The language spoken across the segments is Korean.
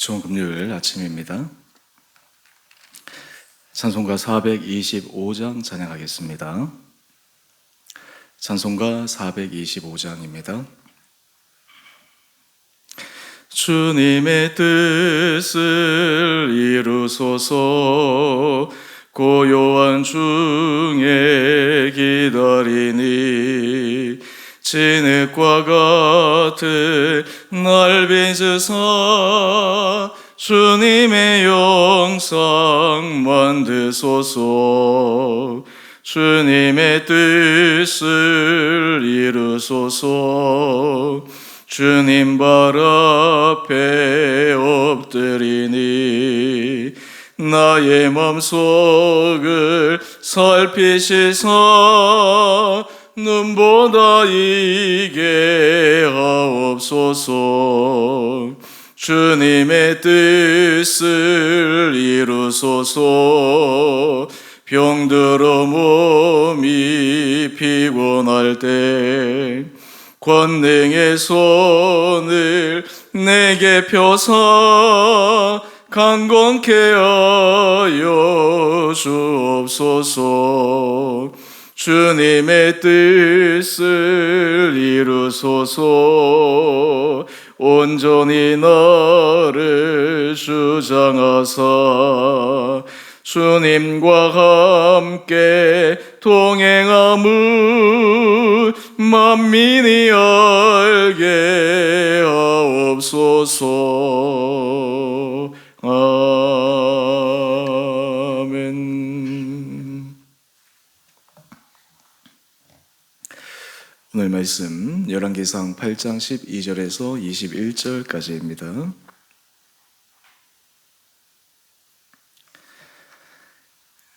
좋은 금요일 아침입니다. 찬송가 425장 찬양하겠습니다. 찬송가 425장입니다. 주님의 뜻을 이루소서. 고요한 중에 기다리니 진흙과 같은 날 빚으사 주님의 영상 만드소서. 주님의 뜻을 이루소서. 주님 발 앞에 엎드리니 나의 맘속을 살피시사 눈보다 이게 하옵소서. 주님의 뜻을 이루소서. 병들어 몸이 피곤할 때 권능의 손을 내게 펴사 강건케 하여 주옵소서. 주님의 뜻을 이루소서. 온전히 나를 주장하사 주님과 함께 동행함을 만민이 알게 하옵소서. 아멘. 오늘 말씀 열왕기상 8장 12절에서 21절까지입니다.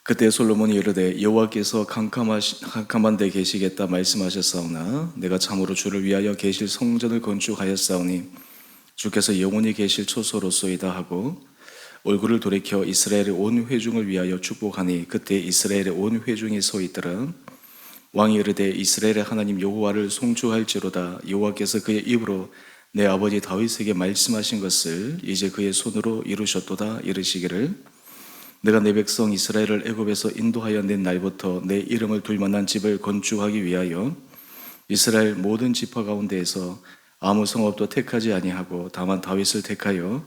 그때 솔로몬이 이르되 여호와께서 캄캄한 데 계시겠다 말씀하셨사오나 내가 참으로 주를 위하여 계실 성전을 건축하였사오니 주께서 영원히 계실 초소로소이다 하고 얼굴을 돌이켜 이스라엘의 온 회중을 위하여 축복하니 그때 이스라엘의 온 회중이 서 있더라. 왕이 이르되 이스라엘의 하나님 여호와를 송축할지로다. 여호와께서 그의 입으로 내 아버지 다윗에게 말씀하신 것을 이제 그의 손으로 이루셨도다. 이르시기를 내가 내 백성 이스라엘을 애굽에서 인도하여 낸 날부터 내 이름을 둘 만한 집을 건축하기 위하여 이스라엘 모든 지파 가운데에서 아무 성읍도 택하지 아니하고 다만 다윗을 택하여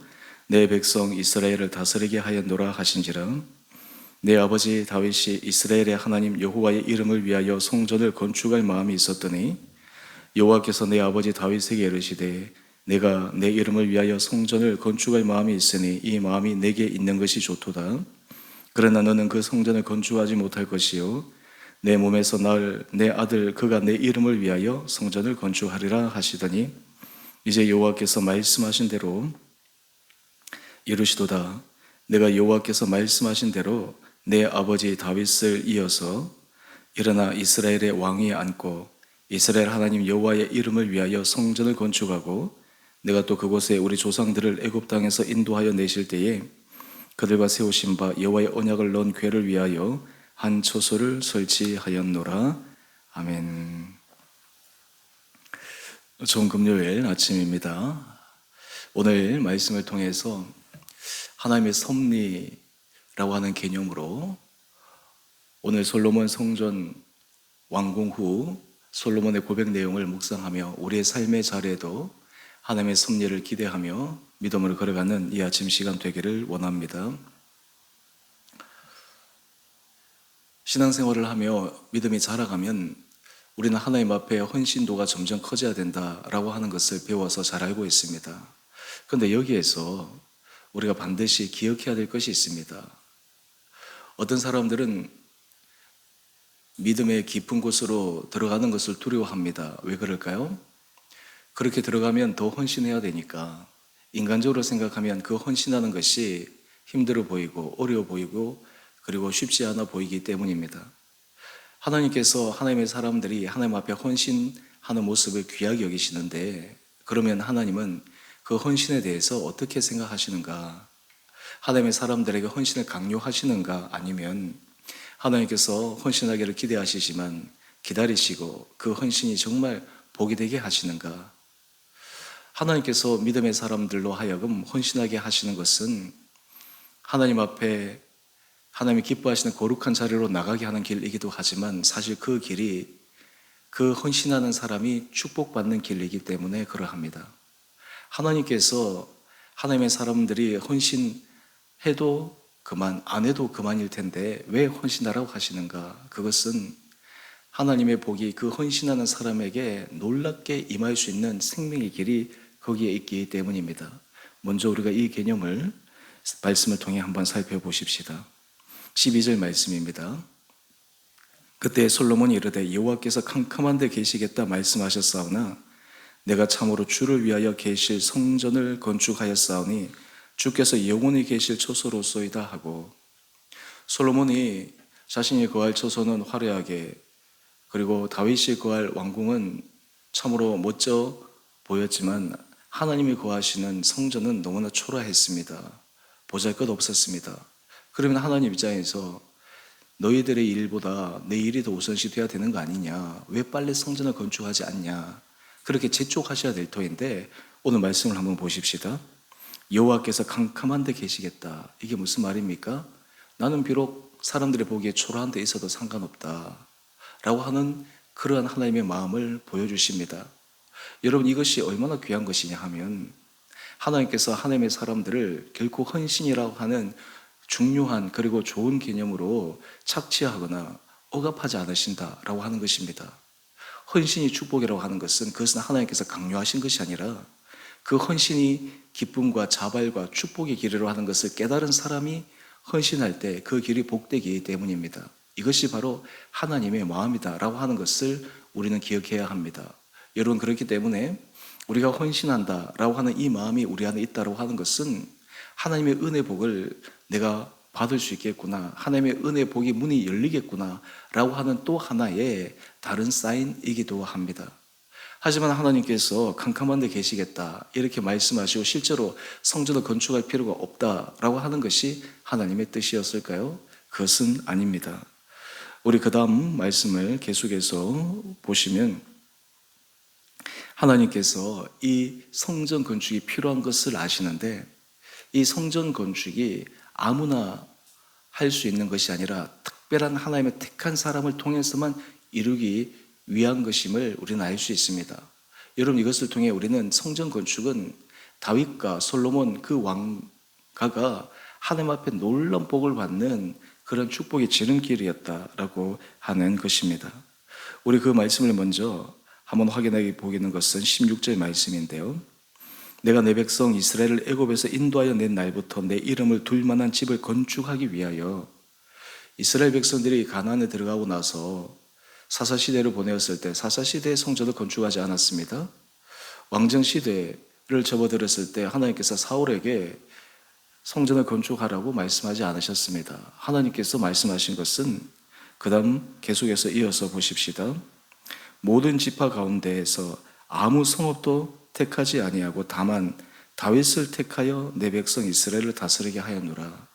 내 백성 이스라엘을 다스리게 하였노라 하신지라. 내 아버지 다윗이 이스라엘의 하나님 여호와의 이름을 위하여 성전을 건축할 마음이 있었더니 여호와께서 내 아버지 다윗에게 이르시되 내가 내 이름을 위하여 성전을 건축할 마음이 있으니 이 마음이 내게 있는 것이 좋도다. 그러나 너는 그 성전을 건축하지 못할 것이요 내 몸에서 날 내 아들 그가 내 이름을 위하여 성전을 건축하리라 하시더니 이제 여호와께서 말씀하신 대로 이루시도다. 내가 여호와께서 말씀하신 대로 내 아버지 다윗을 이어서 일어나 이스라엘의 왕위에 앉고 이스라엘 하나님 여호와의 이름을 위하여 성전을 건축하고 내가 또 그곳에 우리 조상들을 애굽 땅에서 인도하여 내실 때에 그들과 세우신 바 여호와의 언약을 넣은 궤를 위하여 한 초소를 설치하였노라. 아멘. 좋은 금요일 아침입니다. 오늘 말씀을 통해서 하나님의 섭리라고 하는 개념으로 오늘 솔로몬 성전 완공 후 솔로몬의 고백 내용을 묵상하며 우리의 삶의 자리에도 하나님의 섭리를 기대하며 믿음으로 걸어가는 이 아침 시간 되기를 원합니다. 신앙생활을 하며 믿음이 자라가면 우리는 하나님 앞에 헌신도가 점점 커져야 된다라고 하는 것을 배워서 잘 알고 있습니다. 그런데 여기에서 우리가 반드시 기억해야 될 것이 있습니다. 어떤 사람들은 믿음의 깊은 곳으로 들어가는 것을 두려워합니다. 왜 그럴까요? 그렇게 들어가면 더 헌신해야 되니까 인간적으로 생각하면 그 헌신하는 것이 힘들어 보이고 어려워 보이고 그리고 쉽지 않아 보이기 때문입니다. 하나님께서 하나님의 사람들이 하나님 앞에 헌신하는 모습을 귀하게 여기시는데 그러면 하나님은 그 헌신에 대해서 어떻게 생각하시는가? 하나님의 사람들에게 헌신을 강요하시는가? 아니면 하나님께서 헌신하기를 기대하시지만 기다리시고 그 헌신이 정말 복이 되게 하시는가? 하나님께서 믿음의 사람들로 하여금 헌신하게 하시는 것은 하나님 앞에 하나님이 기뻐하시는 거룩한 자리로 나가게 하는 길이기도 하지만 사실 그 길이 그 헌신하는 사람이 축복받는 길이기 때문에 그러합니다. 하나님께서 하나님의 사람들이 헌신해도 그만, 안 해도 그만일 텐데 왜 헌신하라고 하시는가? 그것은 하나님의 복이 그 헌신하는 사람에게 놀랍게 임할 수 있는 생명의 길이 거기에 있기 때문입니다. 먼저 우리가 이 개념을 말씀을 통해 한번 살펴보십시다. 12절 말씀입니다. 그때 솔로몬이 이르되 여호와께서 캄캄한 데 계시겠다 말씀하셨사오나 내가 참으로 주를 위하여 계실 성전을 건축하였사오니 주께서 영원히 계실 처소로소이다 하고, 솔로몬이 자신이 거할 처소는 화려하게, 그리고 다윗이 거할 왕궁은 참으로 멋져 보였지만 하나님이 거하시는 성전은 너무나 초라했습니다. 보잘것없었습니다. 그러면 하나님 입장에서 너희들의 일보다 내 일이 더 우선시 돼야 되는 거 아니냐, 왜 빨리 성전을 건축하지 않냐, 그렇게 재촉하셔야 될 터인데 오늘 말씀을 한번 보십시다. 여호와께서 캄캄한 데 계시겠다. 이게 무슨 말입니까? 나는 비록 사람들이 보기에 초라한 데 있어도 상관없다 라고 하는 그러한 하나님의 마음을 보여주십니다. 여러분, 이것이 얼마나 귀한 것이냐 하면 하나님께서 하나님의 사람들을 결코 헌신이라고 하는 중요한 그리고 좋은 개념으로 착취하거나 억압하지 않으신다라고 하는 것입니다. 헌신이 축복이라고 하는 것은 그것은 하나님께서 강요하신 것이 아니라 그 헌신이 기쁨과 자발과 축복의 길이로 하는 것을 깨달은 사람이 헌신할 때 그 길이 복되기 때문입니다. 이것이 바로 하나님의 마음이다라고 하는 것을 우리는 기억해야 합니다. 여러분, 그렇기 때문에 우리가 헌신한다라고 하는 이 마음이 우리 안에 있다고 하는 것은 하나님의 은혜 복을 내가 받을 수 있겠구나, 하나님의 은혜 복이 문이 열리겠구나 라고 하는 또 하나의 다른 사인이기도 합니다. 하지만 하나님께서 캄캄한 데 계시겠다 이렇게 말씀하시고 실제로 성전을 건축할 필요가 없다라고 하는 것이 하나님의 뜻이었을까요? 그것은 아닙니다. 우리 그 다음 말씀을 계속해서 보시면 하나님께서 이 성전 건축이 필요한 것을 아시는데 이 성전 건축이 아무나 할 수 있는 것이 아니라 특별한 하나님의 택한 사람을 통해서만 이루기 위한 것임을 우리는 알 수 있습니다. 여러분, 이것을 통해 우리는 성전 건축은 다윗과 솔로몬 그 왕가가 하나님 앞에 놀라운 복을 받는 그런 축복의 지름길이었다라고 하는 것입니다. 우리 그 말씀을 먼저 한번 확인해 보기는 것은 16절 말씀인데요. 내가 내 백성 이스라엘을 애굽에서 인도하여 낸 날부터 내 이름을 둘 만한 집을 건축하기 위하여, 이스라엘 백성들이 가나안에 들어가고 나서 사사시대를 보내었을 때 사사시대의 성전을 건축하지 않았습니다. 왕정시대를 접어들었을 때 하나님께서 사울에게 성전을 건축하라고 말씀하지 않으셨습니다. 하나님께서 말씀하신 것은 그 다음 계속해서 이어서 보십시다. 모든 지파 가운데에서 아무 성읍도 택하지 아니하고 다만 다윗을 택하여 내 백성 이스라엘을 다스리게 하였노라.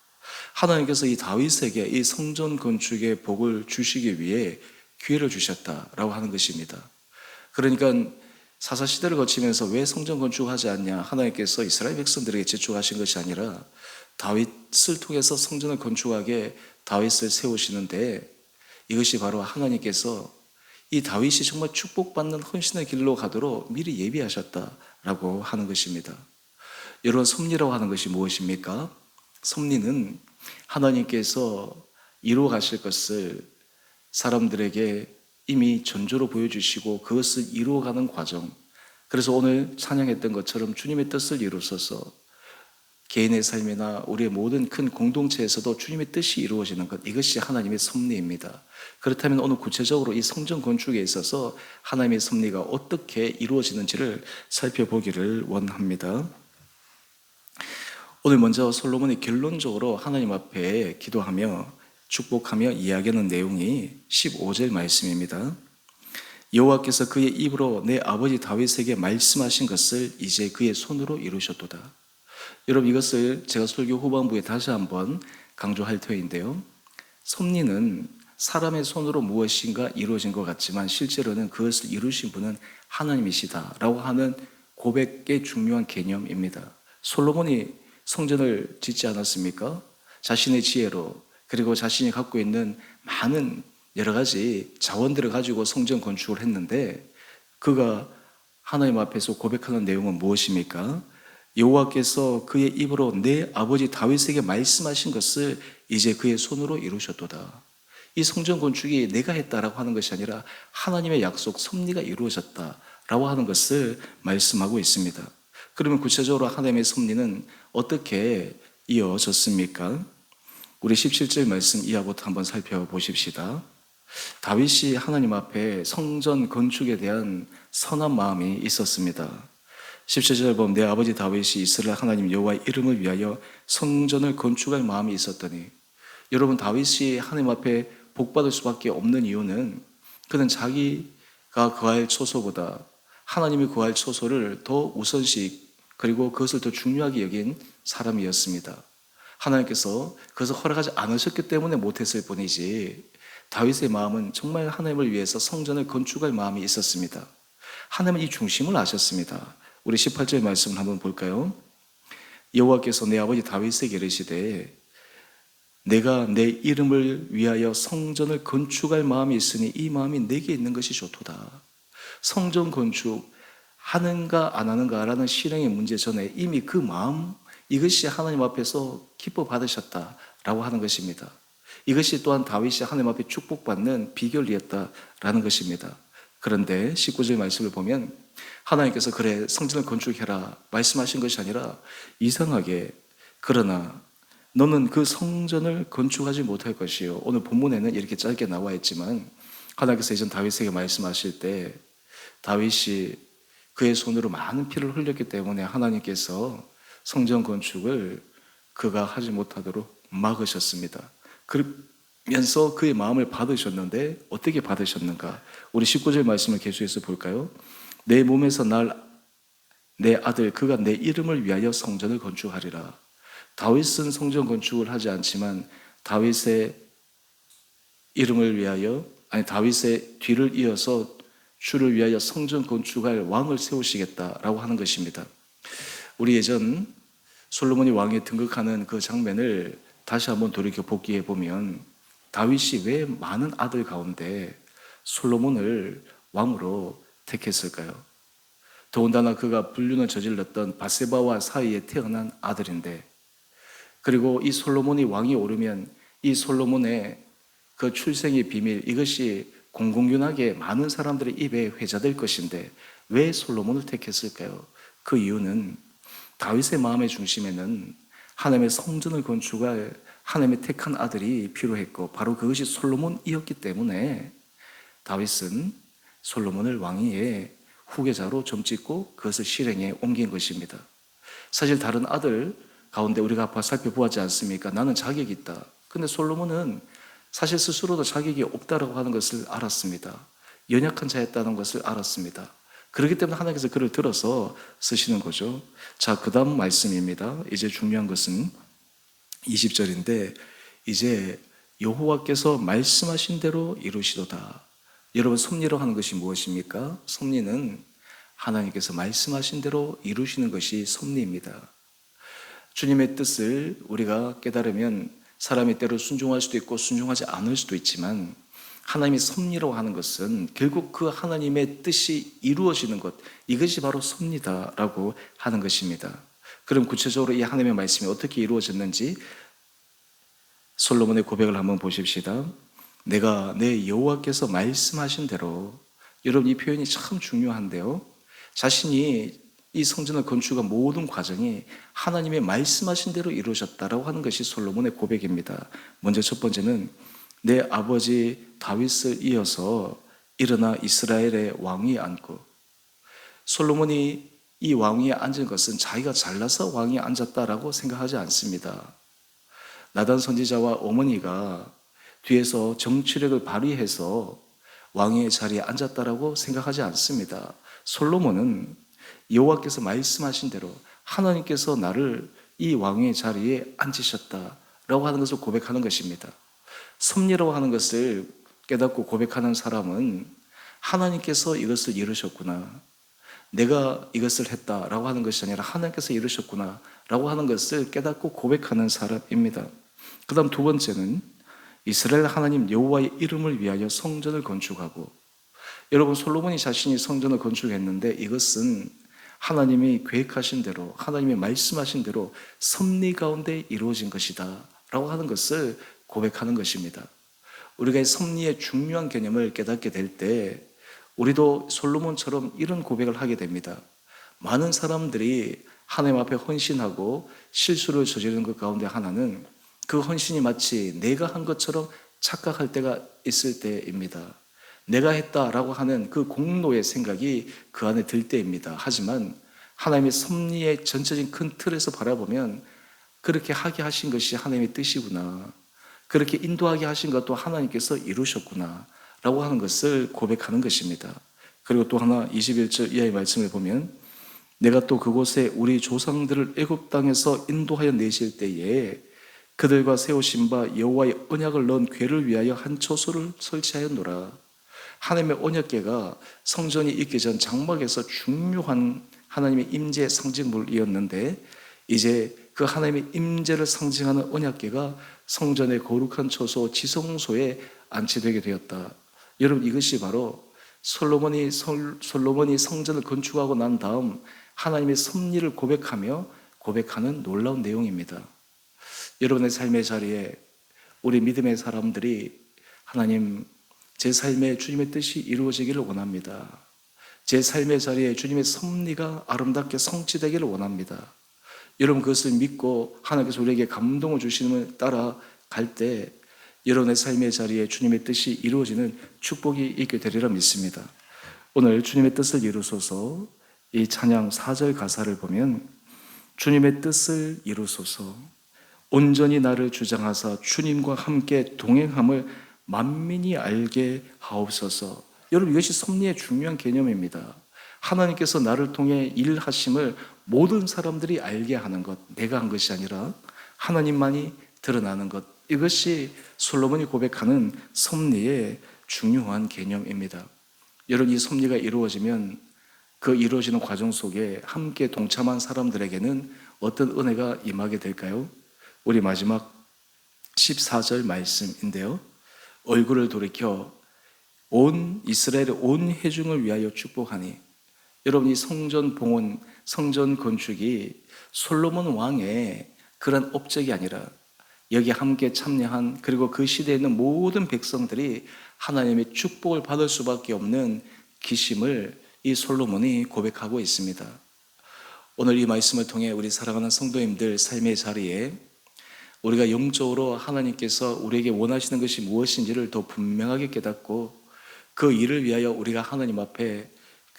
하나님께서 이 다윗에게 이 성전 건축의 복을 주시기 위해 기회를 주셨다라고 하는 것입니다. 그러니까 사사시대를 거치면서 왜 성전 건축하지 않냐, 하나님께서 이스라엘 백성들에게 제촉하신 것이 아니라 다윗을 통해서 성전을 건축하게 다윗을 세우시는데, 이것이 바로 하나님께서 이 다윗이 정말 축복받는 헌신의 길로 가도록 미리 예비하셨다라고 하는 것입니다. 여러분, 섭리라고 하는 것이 무엇입니까? 섭리는 하나님께서 이루어 가실 것을 사람들에게 이미 전조로 보여주시고 그것을 이루어가는 과정. 그래서 오늘 찬양했던 것처럼 주님의 뜻을 이루소서, 개인의 삶이나 우리의 모든 큰 공동체에서도 주님의 뜻이 이루어지는 것, 이것이 하나님의 섭리입니다. 그렇다면 오늘 구체적으로 이 성전 건축에 있어서 하나님의 섭리가 어떻게 이루어지는지를 살펴보기를 원합니다. 오늘 먼저 솔로몬이 결론적으로 하나님 앞에 기도하며 축복하며 이야기하는 내용이 15절 말씀입니다. 여호와께서 그의 입으로 내 아버지 다윗에게 말씀하신 것을 이제 그의 손으로 이루셨도다. 여러분, 이것을 제가 설교 후반부에 다시 한번 강조할 터인데요, 섭리는 사람의 손으로 무엇인가 이루어진 것 같지만 실제로는 그것을 이루신 분은 하나님이시다라고 하는 고백의 중요한 개념입니다. 솔로몬이 성전을 짓지 않았습니까? 자신의 지혜로, 그리고 자신이 갖고 있는 많은 여러 가지 자원들을 가지고 성전 건축을 했는데, 그가 하나님 앞에서 고백하는 내용은 무엇입니까? 여호와께서 그의 입으로 내 아버지 다윗에게 말씀하신 것을 이제 그의 손으로 이루셨도다. 이 성전 건축이 내가 했다라고 하는 것이 아니라 하나님의 약속, 섭리가 이루어졌다라고 하는 것을 말씀하고 있습니다. 그러면 구체적으로 하나님의 섭리는 어떻게 이어졌습니까? 우리 17절 말씀 이하부터 한번 살펴보십시다. 다윗이 하나님 앞에 성전 건축에 대한 선한 마음이 있었습니다. 17절 보면 내 아버지 다윗이 이스라엘 하나님 여호와의 이름을 위하여 성전을 건축할 마음이 있었더니, 여러분, 다윗이 하나님 앞에 복받을 수밖에 없는 이유는 그는 자기가 거할 처소보다 하나님이 거할 처소를 더 우선시, 그리고 그것을 더 중요하게 여긴 사람이었습니다. 하나님께서 그것을 허락하지 않으셨기 때문에 못했을 뿐이지, 다윗의 마음은 정말 하나님을 위해서 성전을 건축할 마음이 있었습니다. 하나님은 이 중심을 아셨습니다. 우리 18절 말씀을 한번 볼까요? 여호와께서 내 아버지 다윗에게 이르시되 내가 내 이름을 위하여 성전을 건축할 마음이 있으니 이 마음이 내게 있는 것이 좋도다. 성전 건축 하는가 안 하는가라는 실행의 문제 전에 이미 그 마음, 이것이 하나님 앞에서 기뻐 받으셨다라고 하는 것입니다. 이것이 또한 다윗이 하나님 앞에 축복받는 비결이었다라는 것입니다. 그런데 19절 말씀을 보면 하나님께서 그래 성전을 건축해라 말씀하신 것이 아니라 이상하게 그러나 너는 그 성전을 건축하지 못할 것이요. 오늘 본문에는 이렇게 짧게 나와 있지만 하나님께서 이전 다윗에게 말씀하실 때 다윗이 그의 손으로 많은 피를 흘렸기 때문에 하나님께서 성전 건축을 그가 하지 못하도록 막으셨습니다. 그러면서 그의 마음을 받으셨는데 어떻게 받으셨는가? 우리 19절 말씀을 계속해서 볼까요? 내 몸에서 내 아들 그가 내 이름을 위하여 성전을 건축하리라. 다윗은 성전 건축을 하지 않지만 다윗의 이름을 위하여, 다윗의 뒤를 이어서 주를 위하여 성전 건축할 왕을 세우시겠다라고 하는 것입니다. 우리 예전 솔로몬이 왕에 등극하는 그 장면을 다시 한번 돌이켜 복기해 보면 다윗이 왜 많은 아들 가운데 솔로몬을 왕으로 택했을까요? 더군다나 그가 불륜을 저질렀던 바세바와 사이에 태어난 아들인데, 그리고 이 솔로몬이 왕이 오르면 이 솔로몬의 그 출생의 비밀, 이것이 공공연하게 많은 사람들의 입에 회자될 것인데 왜 솔로몬을 택했을까요? 그 이유는 다윗의 마음의 중심에는 하나님의 성전을 건축할 하나님의 택한 아들이 필요했고 바로 그것이 솔로몬이었기 때문에 다윗은 솔로몬을 왕위의 후계자로 점찍고 그것을 실행에 옮긴 것입니다. 사실 다른 아들 가운데 우리가 살펴보았지 않습니까? 나는 자격이 있다. 근데 솔로몬은 사실 스스로도 자격이 없다라고 하는 것을 알았습니다. 연약한 자였다는 것을 알았습니다. 그렇기 때문에 하나님께서 그를 들어서 쓰시는 거죠. 자, 그 다음 말씀입니다. 이제 중요한 것은 20절인데 이제 여호와께서 말씀하신 대로 이루시도다. 여러분, 섭리로 하는 것이 무엇입니까? 섭리는 하나님께서 말씀하신 대로 이루시는 것이 섭리입니다. 주님의 뜻을 우리가 깨달으면 사람이 때로 순종할 수도 있고 순종하지 않을 수도 있지만 하나님의 섭리라고 하는 것은 결국 그 하나님의 뜻이 이루어지는 것, 이것이 바로 섭리다라고 하는 것입니다. 그럼 구체적으로 이 하나님의 말씀이 어떻게 이루어졌는지 솔로몬의 고백을 한번 보십시다. 내가 내 여호와께서 말씀하신 대로, 여러분 이 표현이 참 중요한데요, 자신이 이 성전을 건축한 모든 과정이 하나님의 말씀하신 대로 이루어졌다라고 하는 것이 솔로몬의 고백입니다. 먼저 첫 번째는 내 아버지 다윗을 이어서 일어나 이스라엘의 왕위에 앉고, 솔로몬이 이 왕위에 앉은 것은 자기가 잘나서 왕위에 앉았다라고 생각하지 않습니다. 나단 선지자와 어머니가 뒤에서 정치력을 발휘해서 왕의 자리에 앉았다라고 생각하지 않습니다. 솔로몬은 여호와께서 말씀하신 대로 하나님께서 나를 이 왕의 자리에 앉으셨다라고 하는 것을 고백하는 것입니다. 섭리라고 하는 것을 깨닫고 고백하는 사람은 하나님께서 이것을 이루셨구나, 내가 이것을 했다라고 하는 것이 아니라 하나님께서 이루셨구나라고 하는 것을 깨닫고 고백하는 사람입니다. 그 다음 두 번째는 이스라엘 하나님 여호와의 이름을 위하여 성전을 건축하고, 여러분 솔로몬이 자신이 성전을 건축했는데 이것은 하나님이 계획하신 대로, 하나님이 말씀하신 대로 섭리 가운데 이루어진 것이다 라고 하는 것을 고백하는 것입니다. 우리가 이 섭리의 중요한 개념을 깨닫게 될 때 우리도 솔로몬처럼 이런 고백을 하게 됩니다. 많은 사람들이 하나님 앞에 헌신하고 실수를 저지르는 것 가운데 하나는 그 헌신이 마치 내가 한 것처럼 착각할 때가 있을 때입니다. 내가 했다라고 하는 그 공로의 생각이 그 안에 들 때입니다. 하지만 하나님의 섭리의 전체적인 큰 틀에서 바라보면 그렇게 하게 하신 것이 하나님의 뜻이구나, 그렇게 인도하게 하신 것도 하나님께서 이루셨구나 라고 하는 것을 고백하는 것입니다. 그리고 또 하나 21절 이하의 말씀을 보면, 내가 또 그곳에 우리 조상들을 애굽 땅에서 인도하여 내실 때에 그들과 세우신 바 여호와의 언약을 넣은 궤를 위하여 한 처소를 설치하였노라. 하나님의 언약궤가 성전이 있기 전 장막에서 중요한 하나님의 임재의 상징물이었는데, 이제 그 하나님의 임재를 상징하는 언약궤가 성전의 거룩한 처소 지성소에 안치되게 되었다. 여러분, 이것이 바로 솔로몬이 성전을 건축하고 난 다음 하나님의 섭리를 고백하는 놀라운 내용입니다. 여러분의 삶의 자리에 우리 믿음의 사람들이 하나님, 제 삶에 주님의 뜻이 이루어지기를 원합니다. 제 삶의 자리에 주님의 섭리가 아름답게 성취되기를 원합니다. 여러분, 그것을 믿고 하나님께서 우리에게 감동을 주시는 따라갈 때 여러분의 삶의 자리에 주님의 뜻이 이루어지는 축복이 있게 되리라 믿습니다. 오늘 주님의 뜻을 이루소서, 이 찬양 4절 가사를 보면, 주님의 뜻을 이루소서 온전히 나를 주장하사 주님과 함께 동행함을 만민이 알게 하옵소서. 여러분, 이것이 섭리의 중요한 개념입니다. 하나님께서 나를 통해 일하심을 모든 사람들이 알게 하는 것, 내가 한 것이 아니라 하나님만이 드러나는 것, 이것이 솔로몬이 고백하는 섭리의 중요한 개념입니다. 여러분, 이 섭리가 이루어지면 그 이루어지는 과정 속에 함께 동참한 사람들에게는 어떤 은혜가 임하게 될까요? 우리 마지막 14절 말씀인데요, 얼굴을 돌이켜 온 이스라엘의 온 회중을 위하여 축복하니. 여러분, 이 성전 봉헌, 성전 건축이 솔로몬 왕의 그런 업적이 아니라 여기 함께 참여한, 그리고 그 시대에 있는 모든 백성들이 하나님의 축복을 받을 수밖에 없는 기심을 이 솔로몬이 고백하고 있습니다. 오늘 이 말씀을 통해 우리 사랑하는 성도님들 삶의 자리에 우리가 영적으로 하나님께서 우리에게 원하시는 것이 무엇인지를 더 분명하게 깨닫고 그 일을 위하여 우리가 하나님 앞에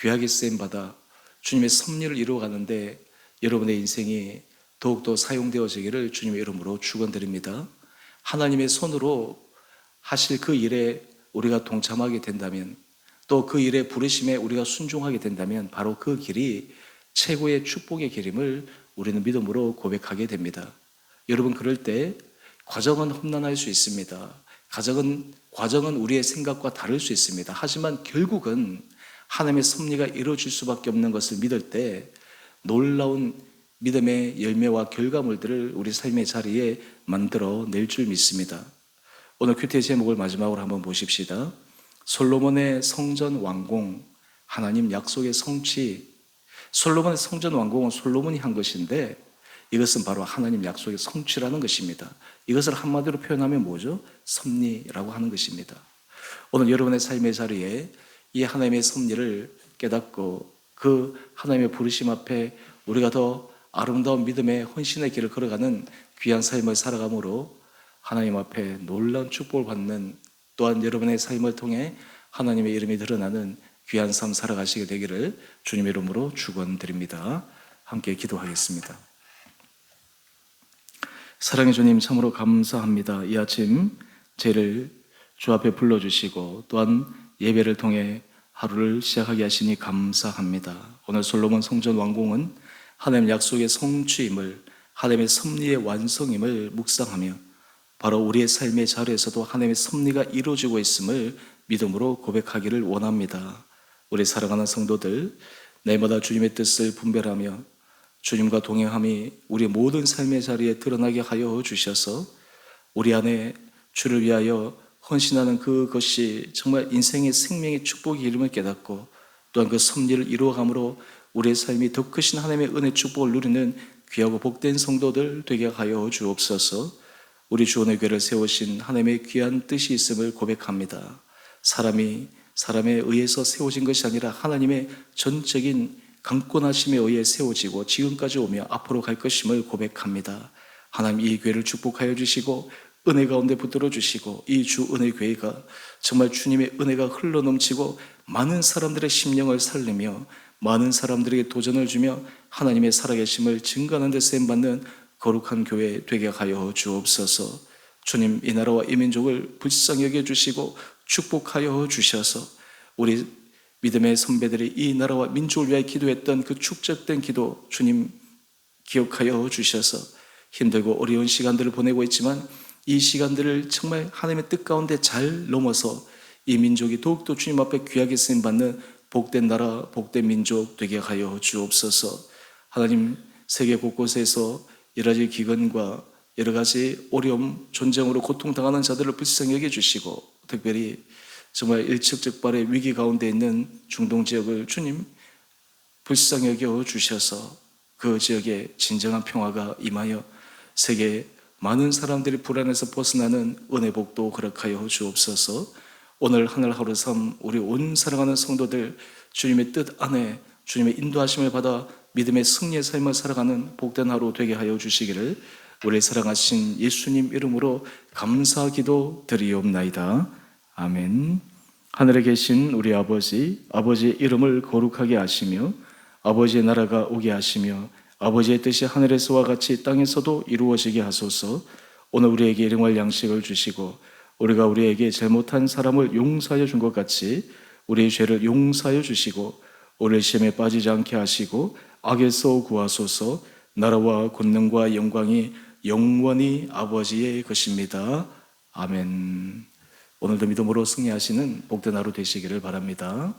귀하게 쓰임받아 주님의 섭리를 이루어가는데 여러분의 인생이 더욱더 사용되어지기를 주님의 이름으로 축원드립니다. 하나님의 손으로 하실 그 일에 우리가 동참하게 된다면, 또 그 일의 부르심에 우리가 순종하게 된다면 바로 그 길이 최고의 축복의 길임을 우리는 믿음으로 고백하게 됩니다. 여러분, 그럴 때 과정은 험난할 수 있습니다. 과정은 우리의 생각과 다를 수 있습니다. 하지만 결국은 하나님의 섭리가 이루어질 수밖에 없는 것을 믿을 때 놀라운 믿음의 열매와 결과물들을 우리 삶의 자리에 만들어 낼 줄 믿습니다. 오늘 큐티의 제목을 마지막으로 한번 보십시다. 솔로몬의 성전 완공, 하나님 약속의 성취. 솔로몬의 성전 완공은 솔로몬이 한 것인데 이것은 바로 하나님 약속의 성취라는 것입니다. 이것을 한마디로 표현하면 뭐죠? 섭리라고 하는 것입니다. 오늘 여러분의 삶의 자리에 이 하나님의 섭리를 깨닫고 그 하나님의 부르심 앞에 우리가 더 아름다운 믿음의 헌신의 길을 걸어가는 귀한 삶을 살아감으로 하나님 앞에 놀라운 축복을 받는, 또한 여러분의 삶을 통해 하나님의 이름이 드러나는 귀한 삶 살아가시게 되기를 주님의 이름으로 축원드립니다. 함께 기도하겠습니다. 사랑의 주님, 참으로 감사합니다. 이 아침 저희를 주 앞에 불러주시고 또한 예배를 통해 하루를 시작하게 하시니 감사합니다. 오늘 솔로몬 성전 완공은 하나님의 약속의 성취임을, 하나님의 섭리의 완성임을 묵상하며 바로 우리의 삶의 자리에서도 하나님의 섭리가 이루어지고 있음을 믿음으로 고백하기를 원합니다. 우리 사랑하는 성도들, 날마다 주님의 뜻을 분별하며 주님과 동행함이 우리 모든 삶의 자리에 드러나게 하여 주셔서 우리 안에 주를 위하여 헌신하는 그것이 정말 인생의 생명의 축복이 이름을 깨닫고 또한 그 섭리를 이루어감으로 우리의 삶이 더 크신 하나님의 은혜 축복을 누리는 귀하고 복된 성도들 되게 하여 주옵소서. 우리 주원의 교회를 세우신 하나님의 귀한 뜻이 있음을 고백합니다. 사람에 의해서 세워진 것이 아니라 하나님의 전적인 강권하심에 의해 세워지고 지금까지 오며 앞으로 갈 것임을 고백합니다. 하나님 이 교회를 축복하여 주시고 은혜 가운데 붙들어 주시고 이 주 은혜 교회가 정말 주님의 은혜가 흘러넘치고 많은 사람들의 심령을 살리며 많은 사람들에게 도전을 주며 하나님의 살아계심을 증거하는 데 쓰임받는 거룩한 교회 되게 하여 주옵소서. 주님 이 나라와 이 민족을 불쌍히 여겨주시고 축복하여 주셔서 우리 믿음의 선배들이 이 나라와 민족을 위하여 기도했던 그 축적된 기도 주님 기억하여 주셔서 힘들고 어려운 시간들을 보내고 있지만 이 시간들을 정말 하나님의 뜻 가운데 잘 넘어서 이 민족이 더욱더 주님 앞에 귀하게 쓰임받는 복된 나라, 복된 민족 되게 하여 주옵소서. 하나님 세계 곳곳에서 여러 가지 기근과 여러 가지 어려움, 전쟁으로 고통당하는 자들을 불쌍히 여겨주시고 특별히 정말 일측즉발의 위기 가운데 있는 중동 지역을 주님 불쌍히 여겨주셔서 그 지역에 진정한 평화가 임하여 세계 많은 사람들이 불안에서 벗어나는 은혜 복도 허락하여 주옵소서. 오늘 하늘 하루 삶 우리 온 사랑하는 성도들 주님의 뜻 안에 주님의 인도하심을 받아 믿음의 승리의 삶을 살아가는 복된 하루 되게 하여 주시기를 우리 사랑하신 예수님 이름으로 감사 기도 드리옵나이다. 아멘. 하늘에 계신 우리 아버지의 이름을 거룩하게 하시며 아버지의 나라가 오게 하시며 아버지의 뜻이 하늘에서와 같이 땅에서도 이루어지게 하소서. 오늘 우리에게 일용할 양식을 주시고 우리가 우리에게 잘못한 사람을 용서하여 준 것 같이 우리의 죄를 용서하여 주시고 우리를 시험에 빠지지 않게 하시고 악에서 구하소서. 나라와 권능과 영광이 영원히 아버지의 것입니다. 아멘. 오늘도 믿음으로 승리하시는 복된 하루 되시기를 바랍니다.